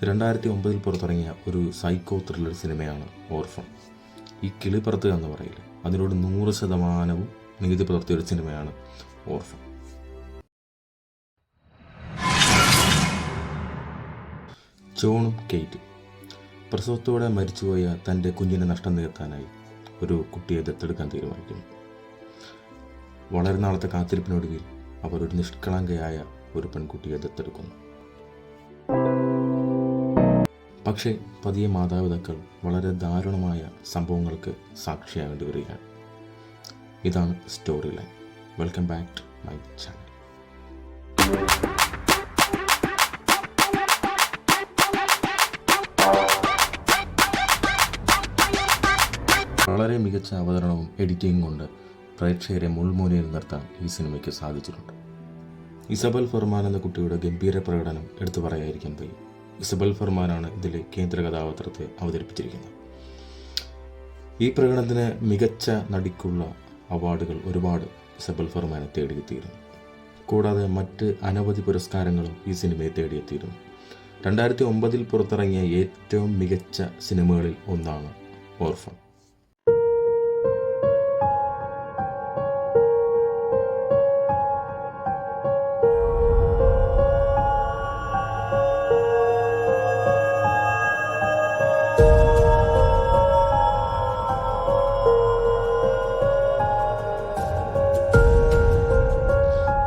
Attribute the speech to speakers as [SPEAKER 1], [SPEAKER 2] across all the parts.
[SPEAKER 1] 2009 പുറത്തിറങ്ങിയ ഒരു psycho thriller സിനിമയാണ് ഓർഫൺ. ഈ കിളി പറത്തുക എന്ന് പറയില്ല, അതിനോട് 100% നീതി പുലർത്തിയ ഒരു സിനിമയാണ് ഓർഫൺ. ജോണും കെയ്റ്റും പ്രസവത്തോടെ മരിച്ചുപോയ തൻ്റെ കുഞ്ഞിനെ നഷ്ടം നികത്താനായി ഒരു കുട്ടിയെ ദത്തെടുക്കാൻ തീരുമാനിക്കുന്നു. വളരെ നാളത്തെ കാത്തിരിപ്പിനൊടുവിൽ അവർ ഒരു നിഷ്കളങ്കയായ ഒരു പെൺകുട്ടിയെ ദത്തെടുക്കുന്നു. പക്ഷേ പതിയെ മാതാപിതാക്കൾ വളരെ ദാരുണമായ സംഭവങ്ങൾക്ക് സാക്ഷിയാകേണ്ടി വരികയാണ്. ഇതാണ് story line. Welcome back to my channel. വളരെ മികച്ച അവതരണവും എഡിറ്റിംഗും കൊണ്ട് പ്രേക്ഷകരെ മുൾമുനയിൽ നിർത്താൻ ഈ സിനിമയ്ക്ക് സാധിച്ചിട്ടുണ്ട്. ഇസബൽ ഫർമാൻ എന്ന കുട്ടിയുടെ ഗംഭീര പ്രകടനം എടുത്തു പറയാതിരിക്കാൻ കഴിയും. ഇസബൽ ഫർമാനാണ് ഇതിലെ കേന്ദ്ര കഥാപാത്രത്തെ അവതരിപ്പിച്ചിരിക്കുന്നത്. ഈ പ്രകടനത്തിന് മികച്ച നടിക്കുള്ള അവാർഡുകൾ ഒരുപാട് ഇസബൽ ഫർമാനെ തേടിയെത്തിയിരുന്നു. കൂടാതെ മറ്റ് അനവധി പുരസ്കാരങ്ങളും ഈ സിനിമയെ തേടിയെത്തിയിരുന്നു. 2009 പുറത്തിറങ്ങിയ ഏറ്റവും മികച്ച സിനിമകളിൽ ഒന്നാണ് ഓർഫൺ.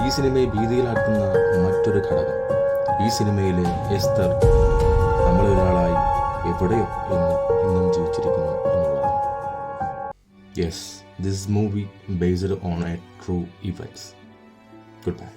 [SPEAKER 1] ഈ സിനിമയെ ഭീതിയിലാക്കുന്ന മറ്റൊരു ഘടകം, ഈ സിനിമയിലെ എസ്തർ നമ്മളൊരാളായി എവിടെയോ എന്നും ജീവിച്ചിരിക്കുന്നു എന്നുള്ളതാണ്. Yes, this movie based on A true events. Good bye.